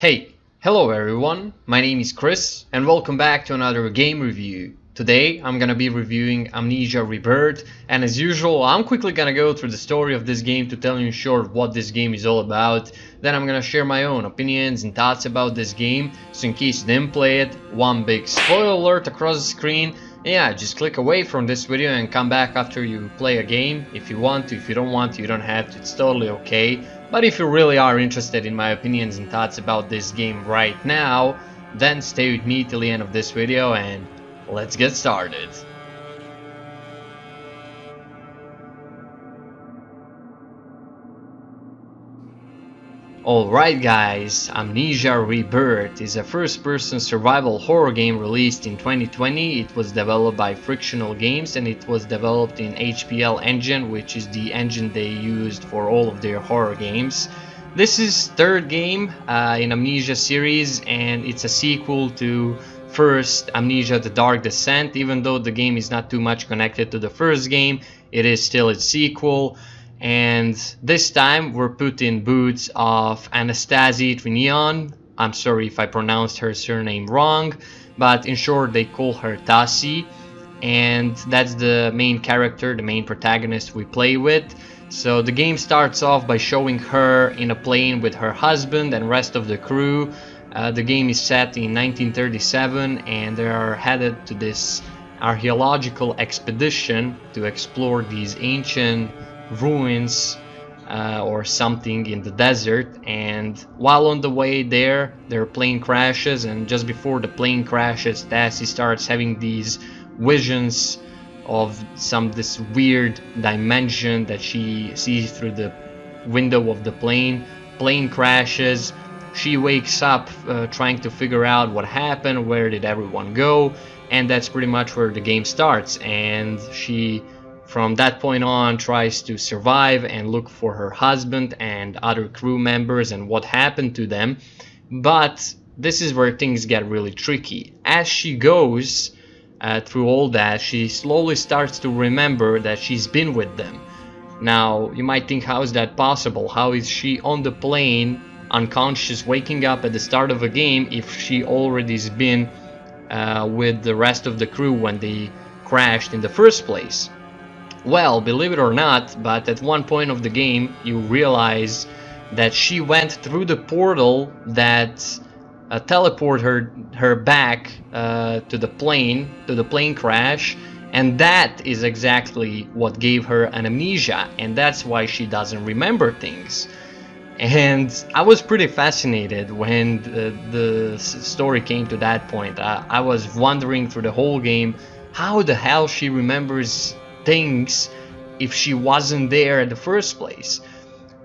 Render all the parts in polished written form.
Hello everyone, my name is Chris and welcome back to another game review. Today I'm gonna be reviewing Amnesia Rebirth, and as usual I'm quickly gonna go through the story of this game to tell you in short what this game is all about. Then I'm gonna share my own opinions and thoughts about this game, so in case you didn't play it, one big spoiler alert across the screen. Yeah, just click away from this video and come back after you play a game. If you want to, if you don't want to, you don't have to, it's totally okay. But if you really are interested in my opinions and thoughts about this game right now, then stay with me till the end of this video and let's get started. Alright guys, Amnesia Rebirth is a first-person survival horror game released in 2020. It was developed by Frictional Games and it was developed in HPL Engine, which is the engine they used for all of their horror games. This is third game in Amnesia series, and it's a sequel to first Amnesia The Dark Descent. Even though the game is not too much connected to the first game, it is still its sequel. And this time we're put in boots of Anastasia Trinion. I'm sorry if I pronounced her surname wrong, but in short they call her Tassi, and that's the main character, the main protagonist we play with. So the game starts off by showing her in a plane with her husband and rest of the crew. The game is set in 1937 and they are headed to this archaeological expedition to explore these ancient ruins or something in the desert. And while on the way there, their plane crashes, and just before the plane crashes, Tassie starts having these visions of this weird dimension that she sees through the window of the plane. Plane crashes, she wakes up trying to figure out what happened, where did everyone go, and that's pretty much where the game starts. And she from that point on tries to survive and look for her husband and other crew members and what happened to them. But this is where things get really tricky. As she goes through all that, she slowly starts to remember that she's been with them. Now you might think, how is that possible? How is she on the plane unconscious waking up at the start of a game if she already has been with the rest of the crew when they crashed in the first place? Well, believe it or not, but at one point of the game you realize that she went through the portal that teleported her back to the plane crash, and that is exactly what gave her an amnesia, and that's why she doesn't remember things. And I was pretty fascinated when the story came to that point. I was wondering through the whole game, how the hell she remembers things if she wasn't there in the first place.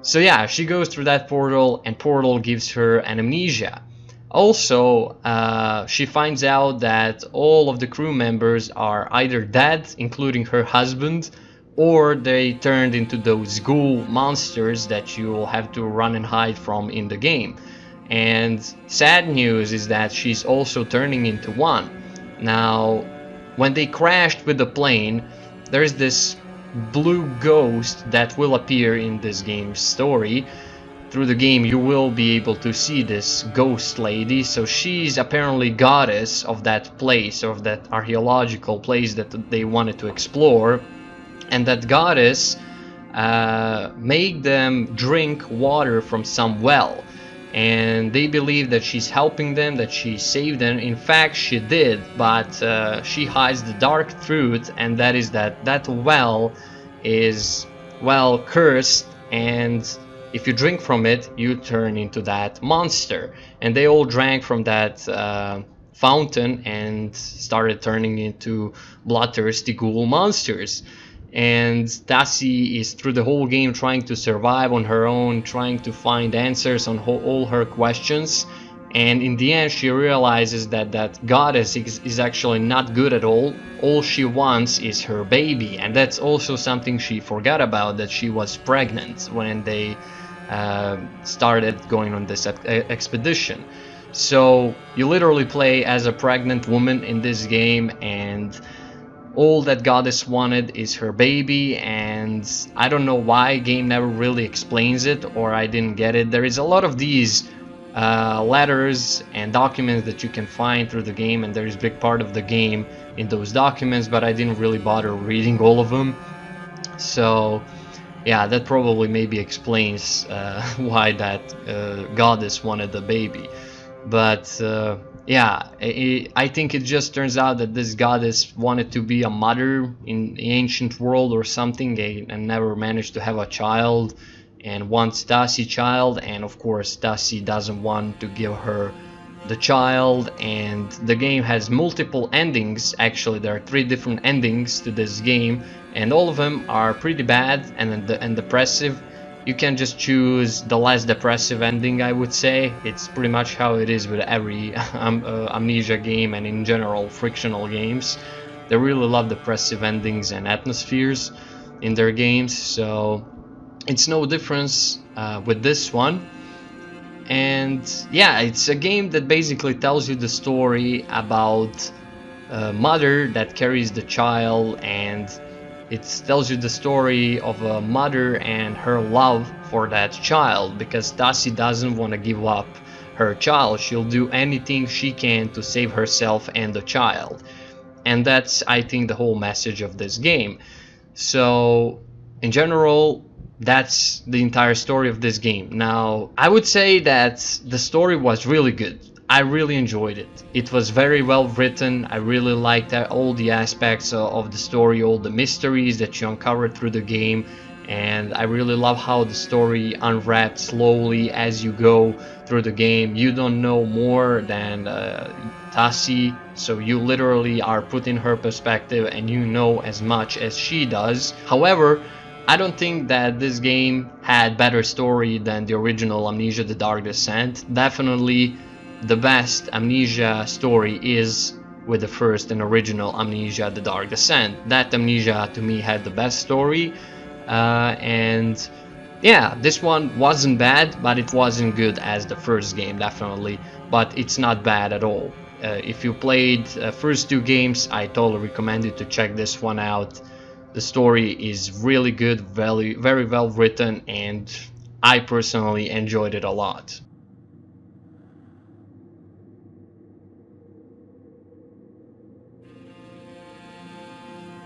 So yeah, she goes through that portal and portal gives her an amnesia. Also, she finds out that all of the crew members are either dead, including her husband, or they turned into those ghoul monsters that you'll have to run and hide from in the game. And sad news is that she's also turning into one. Now, when they crashed with the plane, there's this blue ghost that will appear in this game's story. Through the game you will be able to see this ghost lady. So she's apparently goddess of that place, of that archaeological place that they wanted to explore. And that goddess made them drink water from some well. And they believe that she's helping them, that she saved them. In fact, she did, but she hides the dark truth, and that is that well is, well, cursed, and if you drink from it, you turn into that monster. And they all drank from that fountain and started turning into bloodthirsty ghoul monsters. And Tassie is through the whole game trying to survive on her own, trying to find answers on all her questions. And in the end she realizes that that goddess is actually not good at all. All she wants is her baby, and that's also something she forgot about, that she was pregnant when they started going on this expedition. So you literally play as a pregnant woman in this game, and all that goddess wanted is her baby. And I don't know why game never really explains it, or I didn't get it. There is a lot of these letters and documents that you can find through the game, and there's a big part of the game in those documents, but I didn't really bother reading all of them. So yeah, that probably maybe explains why that goddess wanted the baby. But yeah, I think it just turns out that this goddess wanted to be a mother in the ancient world or something, and never managed to have a child, and wants Tassi child, and of course Tassi doesn't want to give her the child. And the game has multiple endings. Actually, there are 3 different endings to this game, and all of them are pretty bad and depressive. You can just choose the less depressive ending, I would say. It's pretty much how it is with every Amnesia game, and in general frictional games. They really love depressive endings and atmospheres in their games, so it's no difference with this one. And yeah, it's a game that basically tells you the story about a mother that carries the child, and it tells you the story of a mother and her love for that child, because Tassi doesn't want to give up her child. She'll do anything she can to save herself and the child. And that's, I think, the whole message of this game. So in general, that's the entire story of this game. Now, I would say that the story was really good. I really enjoyed it. It was very well written. I really liked all the aspects of the story, all the mysteries that you uncovered through the game, and I really love how the story unwraps slowly as you go through the game. You don't know more than Tassi, so you literally are put in her perspective and you know as much as she does. However, I don't think that this game had better story than the original Amnesia: The Dark Descent. Definitely the best Amnesia story is with the first and original Amnesia: The Dark Descent. That Amnesia to me had the best story, and yeah, this one wasn't bad, but it wasn't good as the first game, definitely, but it's not bad at all. If you played first 2 games, I totally recommend you to check this one out. The story is really good, very well written, and I personally enjoyed it a lot.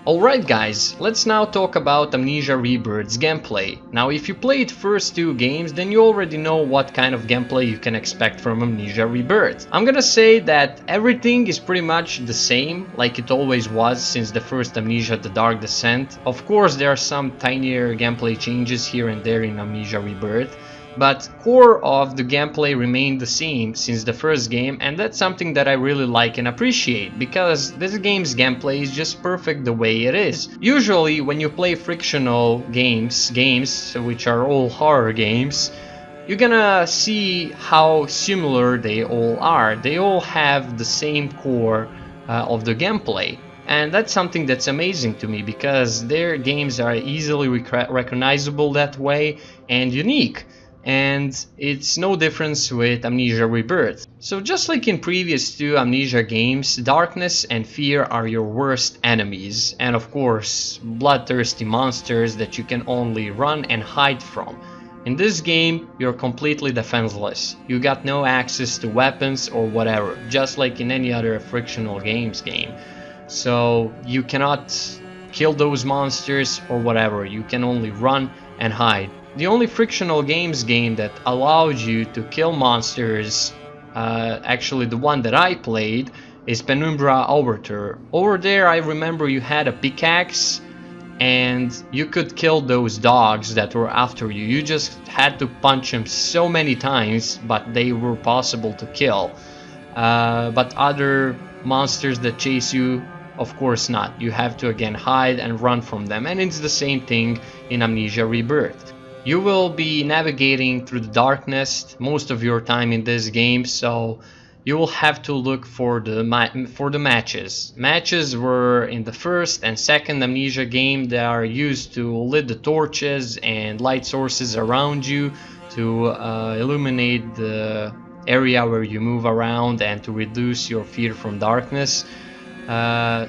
Alright guys, let's now talk about Amnesia Rebirth's gameplay. Now if you played first 2 games, then you already know what kind of gameplay you can expect from Amnesia Rebirth. I'm gonna say that everything is pretty much the same, like it always was since the first Amnesia: The Dark Descent. Of course there are some tinier gameplay changes here and there in Amnesia Rebirth, but core of the gameplay remained the same since the first game, and that's something that I really like and appreciate, because this game's gameplay is just perfect the way it is. Usually when you play frictional games which are all horror games, you're gonna see how similar they all are. They all have the same core of the gameplay. And that's something that's amazing to me, because their games are easily recognizable that way and unique. And it's no difference with Amnesia Rebirth. So just like in previous 2 Amnesia games, darkness and fear are your worst enemies, and of course bloodthirsty monsters that you can only run and hide from. In this game, you're completely defenseless. You got no access to weapons or whatever, just like in any other frictional games game. So you cannot kill those monsters or whatever, you can only run and hide. The only frictional games game that allowed you to kill monsters, actually the one that I played, is Penumbra Overture. Over there I remember you had a pickaxe and you could kill those dogs that were after you. You just had to punch them so many times, but they were possible to kill. But other monsters that chase you, of course not. You have to again hide and run from them, and it's the same thing in Amnesia Rebirth. You will be navigating through the darkness most of your time in this game, so you will have to look for the matches. Matches were in the first and second Amnesia game. They are used to lit the torches and light sources around you to illuminate the area where you move around and to reduce your fear from darkness.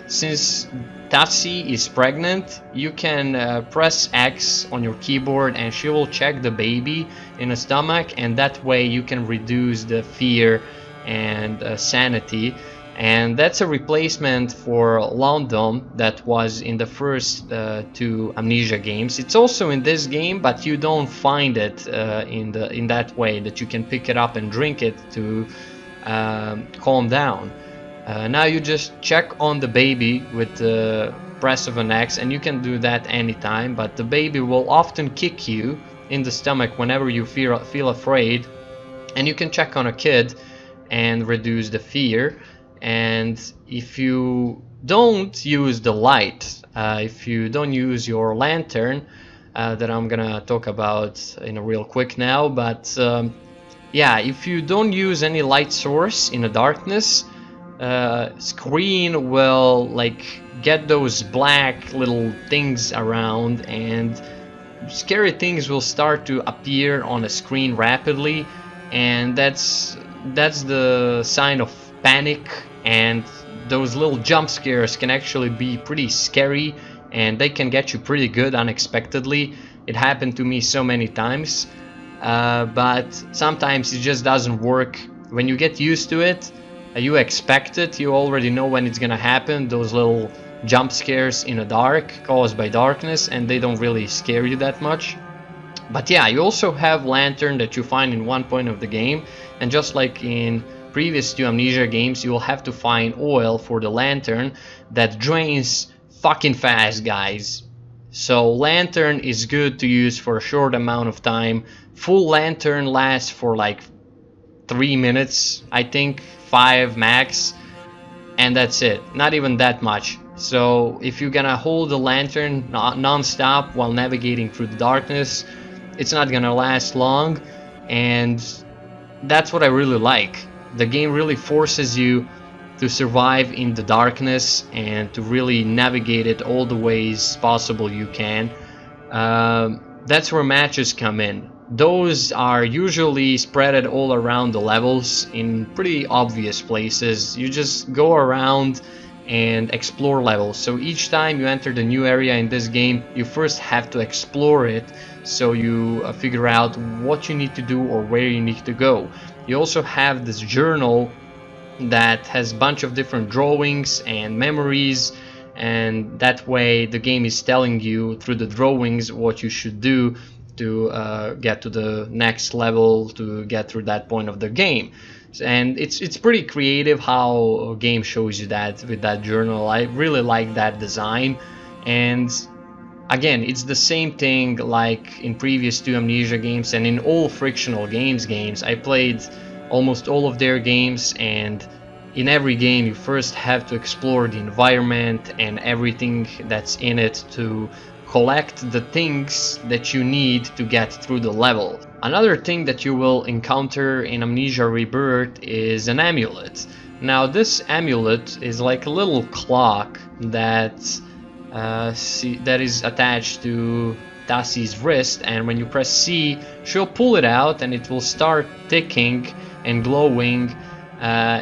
Since Tassie is pregnant, you can press X on your keyboard and she will check the baby in the stomach, and that way you can reduce the fear and sanity. And that's a replacement for London that was in the first two Amnesia games. It's also in this game, but you don't find it in that way that you can pick it up and drink it to calm down. Now you just check on the baby with the press of an X, and you can do that anytime, but the baby will often kick you in the stomach whenever you feel afraid, and you can check on a kid and reduce the fear. And if you don't use the light, if you don't use your lantern, that I'm gonna talk about in a real quick now, but yeah, if you don't use any light source in the darkness, screen will like get those black little things around, and scary things will start to appear on the screen rapidly, and that's the sign of panic. And those little jump scares can actually be pretty scary, and they can get you pretty good unexpectedly. It happened to me so many times, but sometimes it just doesn't work. When you get used to it, you expect it, you already know when it's gonna happen, those little jump scares in the dark caused by darkness, and they don't really scare you that much. But yeah, you also have lantern that you find in one point of the game, and just like in previous two Amnesia games, you will have to find oil for the lantern that drains fucking fast, guys. So lantern is good to use for a short amount of time. Full lantern lasts for like 3 minutes, I think, 5 max, and that's it, not even that much. So if you're gonna hold the lantern non-stop while navigating through the darkness, it's not gonna last long, and that's what I really like. The game really forces you to survive in the darkness and to really navigate it all the ways possible you can. That's where matches come in. Those are usually spread all around the levels in pretty obvious places. You just go around and explore levels. So each time you enter the new area in this game, you first have to explore it, so you figure out what you need to do or where you need to go. You also have this journal that has a bunch of different drawings and memories, and that way the game is telling you through the drawings what you should do to get to the next level, to get through that point of the game. And it's pretty creative how a game shows you that with that journal. I really like that design. And again, it's the same thing like in previous two Amnesia games and in all Frictional games. I played almost all of their games, and in every game you first have to explore the environment and everything that's in it to collect the things that you need to get through the level. Another thing that you will encounter in Amnesia Rebirth is an amulet. Now this amulet is like a little clock that is attached to Tassie's wrist, and when you press C, she'll pull it out and it will start ticking and glowing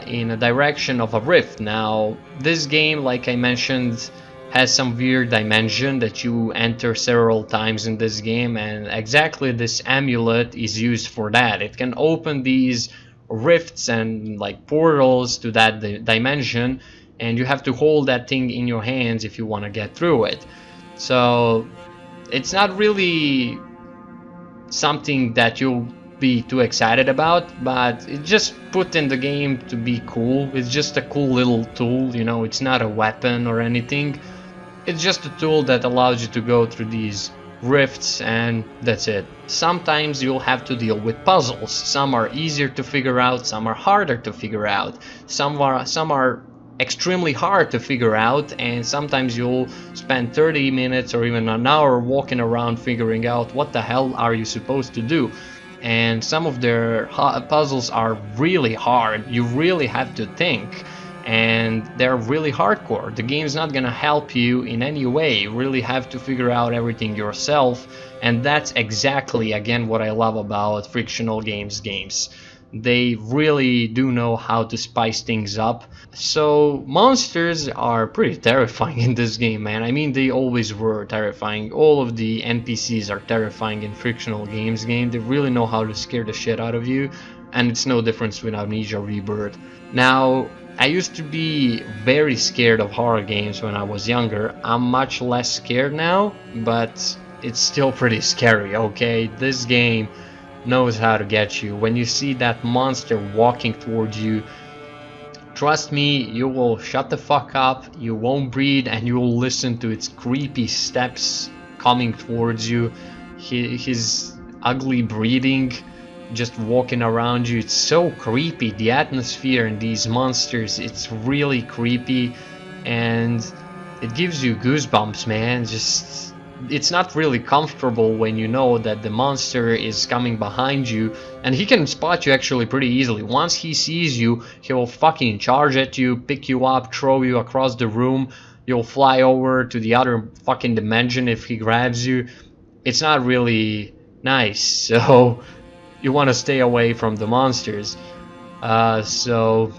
in a direction of a rift. Now this game, like I mentioned, has some weird dimension that you enter several times in this game, and exactly this amulet is used for that. It can open these rifts and like portals to that dimension, and you have to hold that thing in your hands if you want to get through it. So it's not really something that you'll be too excited about, but it's just put in the game to be cool. It's just a cool little tool, you know, it's not a weapon or anything. It's just a tool that allows you to go through these rifts, and that's it. Sometimes you'll have to deal with puzzles. Some are easier to figure out, some are harder to figure out. Some are extremely hard to figure out, and sometimes you'll spend 30 minutes or even an hour walking around figuring out what the hell are you supposed to do. And some of their puzzles are really hard. You really have to think, and they're really hardcore. The game's not gonna help you in any way. You really have to figure out everything yourself, and that's exactly, again, what I love about Frictional games. They really do know how to spice things up. So monsters are pretty terrifying in this game, man. I mean, they always were terrifying. All of the NPCs are terrifying in fictional games. They really know how to scare the shit out of you, and it's no difference with Amnesia Rebirth. Now, I used to be very scared of horror games when I was younger. I'm much less scared now, but it's still pretty scary, okay? This game knows how to get you. When you see that monster walking towards you, trust me, you will shut the fuck up, you won't breathe, and you will listen to its creepy steps coming towards you, his ugly breathing just walking around you. It's so creepy. The atmosphere in these monsters, it's really creepy, and it gives you goosebumps, man. Just, it's not really comfortable when you know that the monster is coming behind you, and he can spot you actually pretty easily. Once he sees you, he will fucking charge at you, pick you up, throw you across the room. You'll fly over to the other fucking dimension if he grabs you. It's not really nice, so you want to stay away from the monsters. So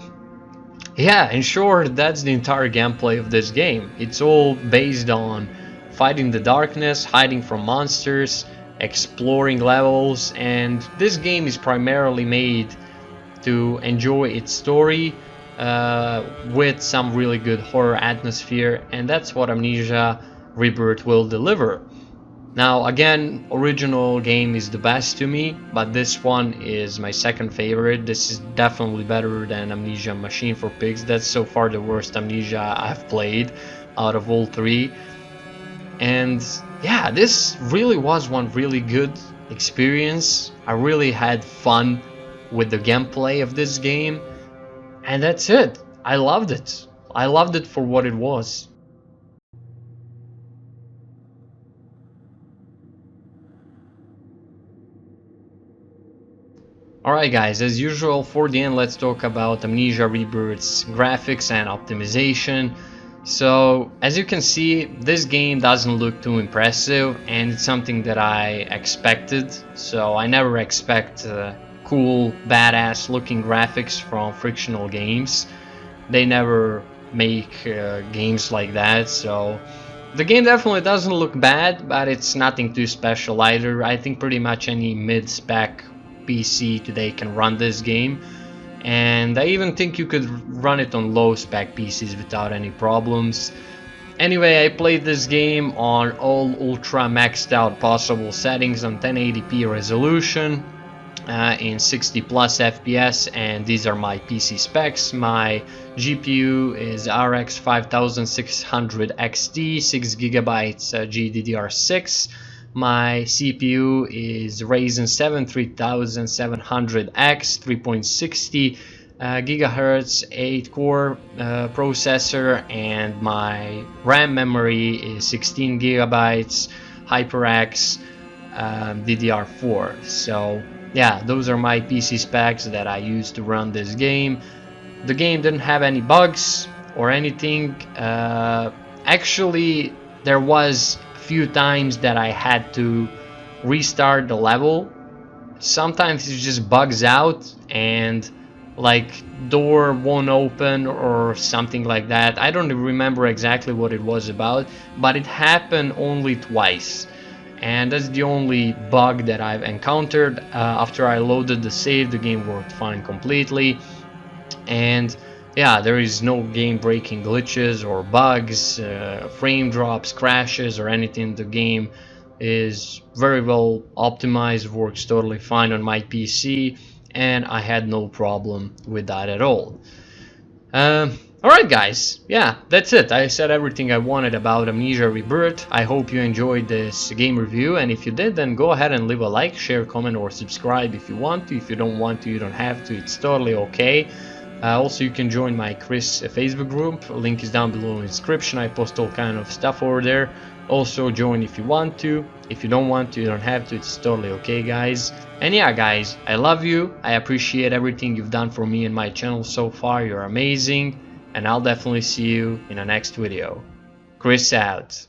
yeah, in short, that's the entire gameplay of this game. It's all based on fighting the darkness, hiding from monsters, exploring levels, and this game is primarily made to enjoy its story with some really good horror atmosphere, and that's what Amnesia Rebirth will deliver. Now again, original game is the best to me, but this one is my second favorite. This is definitely better than Amnesia Machine for Pigs. That's so far the worst Amnesia I've played out of all three. And yeah, this really was one really good experience. I really had fun with the gameplay of this game, and that's it. I loved it. I loved it for what it was. Alright guys, as usual, for the end, let's talk about Amnesia Rebirth's graphics and optimization. So, as you can see, this game doesn't look too impressive, and it's something that I expected. So I never expect cool, badass looking graphics from fictional games. They never make games like that, so the game definitely doesn't look bad, but it's nothing too special either. I think pretty much any mid-spec PC today can run this game, and I even think you could run it on low spec PCs without any problems. Anyway, I played this game on all ultra maxed out possible settings on 1080p resolution in 60 plus FPS, and these are my PC specs. My GPU is RX 5600 XT, 6GB GDDR6. My CPU is Ryzen 7 3700X, 3.60 gigahertz, 8-core processor, and my RAM memory is 16 gigabytes, HyperX, DDR4. So yeah, those are my PC specs that I used to run this game. The game didn't have any bugs or anything. Actually, there was few times that I had to restart the level. Sometimes it just bugs out and like door won't open or something like that. I don't remember exactly what it was about, but it happened only twice, and that's the only bug that I've encountered. After I loaded the save, the game worked fine completely, and yeah, there is no game-breaking glitches or bugs, frame drops, crashes, or anything. The game is very well optimized, works totally fine on my PC, and I had no problem with that at all. Alright guys, yeah, that's it. I said everything I wanted about Amnesia Rebirth. I hope you enjoyed this game review, and if you did, then go ahead and leave a like, share, comment, or subscribe if you want to. If you don't want to, you don't have to. It's totally okay. Also, you can join my Chris Facebook group. Link is down below in the description. I post all kind of stuff over there. Also, join if you want to. If you don't want to, you don't have to. It's totally okay, guys. And yeah, guys, I love you. I appreciate everything you've done for me and my channel so far. You're amazing. And I'll definitely see you in the next video. Chris out.